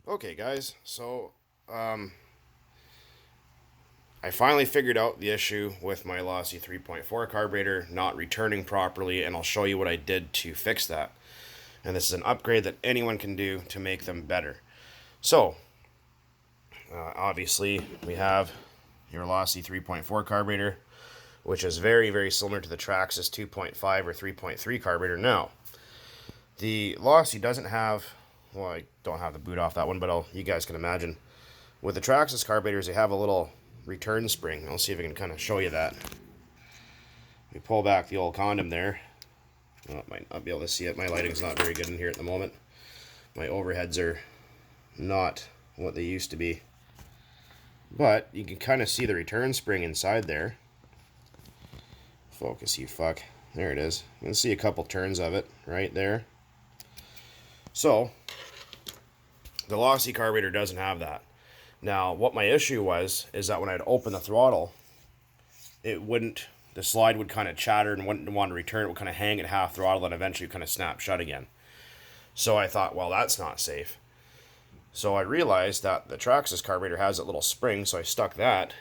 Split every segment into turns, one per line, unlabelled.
Okay, guys, so I finally figured out the issue with my Losi 3.4 carburetor not returning properly, and I'll show you what I did to fix that. And this is an upgrade that anyone can do to make them better. So, obviously, we have your Losi 3.4 carburetor, which is very, very similar to the Traxxas 2.5 or 3.3 carburetor. Now, the Losi doesn't have, well, I don't have the boot off that one, but you guys can imagine. With the Traxxas carburetors, they have a little return spring. I'll see if I can kind of show you that. We pull back the old condom there. Well, I might not be able to see it. My lighting's not very good in here at the moment. My overheads are not what they used to be. But you can kind of see the return spring inside there. Focus, you fuck. There it is. You can see a couple turns of it right there. So, the Losi carburetor doesn't have that. Now, what my issue was, is that when I'd open the throttle, the slide would kind of chatter and wouldn't want to return. It would kind of hang at half throttle and eventually kind of snap shut again. So I thought, well, that's not safe. So I realized that the Traxxas carburetor has that little spring, so I stuck that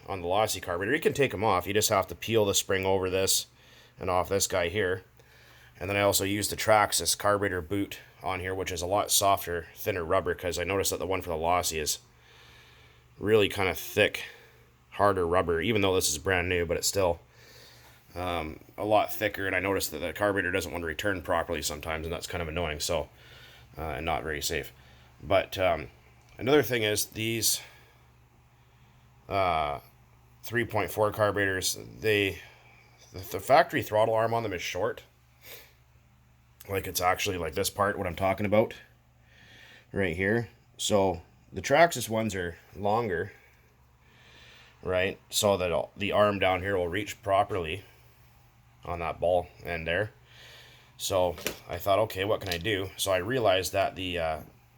on the Losi carburetor. You can take them off. You just have to peel the spring over this and off this guy here. And then I also used the Traxxas carburetor boot on here, which is a lot softer, thinner rubber, because I noticed that the one for the Losi is really kind of thick, harder rubber, even though this is brand new, but it's still a lot thicker. And I noticed that the carburetor doesn't want to return properly sometimes, and that's kind of annoying, so and not very safe. But another thing is these 3.4 carburetors, the factory throttle arm on them is short. Like, it's actually like this part, what I'm talking about right here. So the Traxxas ones are longer, right? So that the arm down here will reach properly on that ball end there. So I thought, okay, what can I do? So I realized that the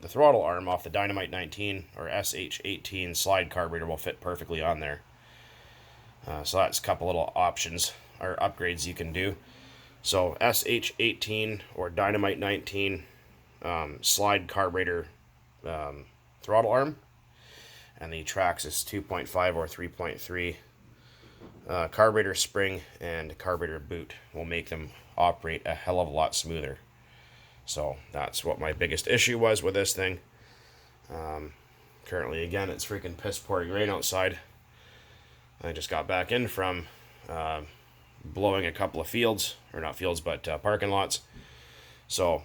throttle arm off the Dynamite 19 or SH18 slide carburetor will fit perfectly on there. So that's a couple little options or upgrades you can do. So SH18 or Dynamite 19 slide carburetor throttle arm, and the Traxxas 2.5 or 3.3 carburetor spring and carburetor boot will make them operate a hell of a lot smoother. So that's what my biggest issue was with this thing. Currently, again, it's freaking piss pouring rain outside. I just got back in from blowing a couple of fields, or not fields, but parking lots. So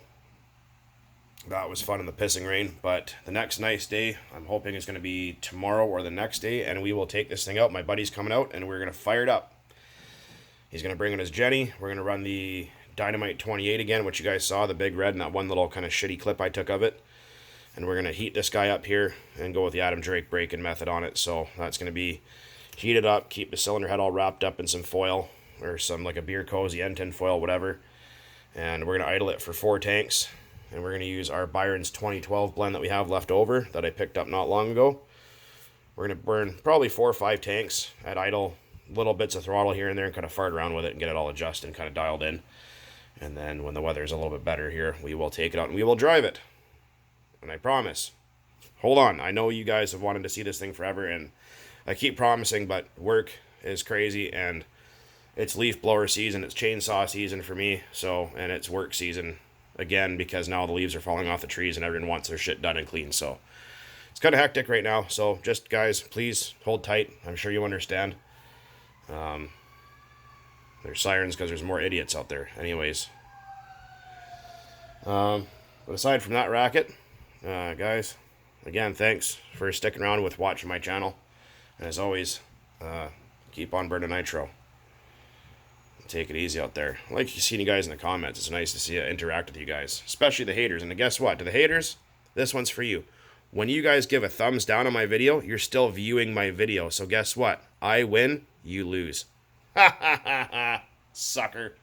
that was fun in the pissing rain. But the next nice day, I'm hoping is going to be tomorrow or the next day, and we will take this thing out. My buddy's coming out, and we're going to fire it up. He's going to bring in his Jenny. We're going to run the Dynamite 28 again, which you guys saw, the big red, and that one little kind of shitty clip I took of it. And we're going to heat this guy up here and go with the Adam Drake braking method on it. So that's going to be heated up, keep the cylinder head all wrapped up in some foil, or some like a beer cozy N10 foil, whatever. And we're going to idle it for 4 tanks. And we're going to use our Byron's 2012 blend that we have left over that I picked up not long ago. We're going to burn probably 4 or 5 tanks at idle, little bits of throttle here and there, and kind of fart around with it and get it all adjusted and kind of dialed in. And then when the weather is a little bit better here, we will take it out and we will drive it. And I promise. Hold on. I know you guys have wanted to see this thing forever, and I keep promising, but work is crazy, and it's leaf blower season, it's chainsaw season for me, so, and it's work season again, because now the leaves are falling off the trees and everyone wants their shit done and clean. So it's kind of hectic right now. So just, guys, please hold tight. I'm sure you understand. There's sirens because there's more idiots out there. Anyways. But aside from that racket, guys, again, thanks for sticking around with watching my channel. And as always, keep on burning nitro. Take it easy out there. I like seeing you guys in the comments. It's nice to see interact with you guys, especially the haters. And guess what? To the haters, this one's for you. When you guys give a thumbs down on my video, you're still viewing my video. So guess what? I win, you lose. Ha ha ha ha, sucker.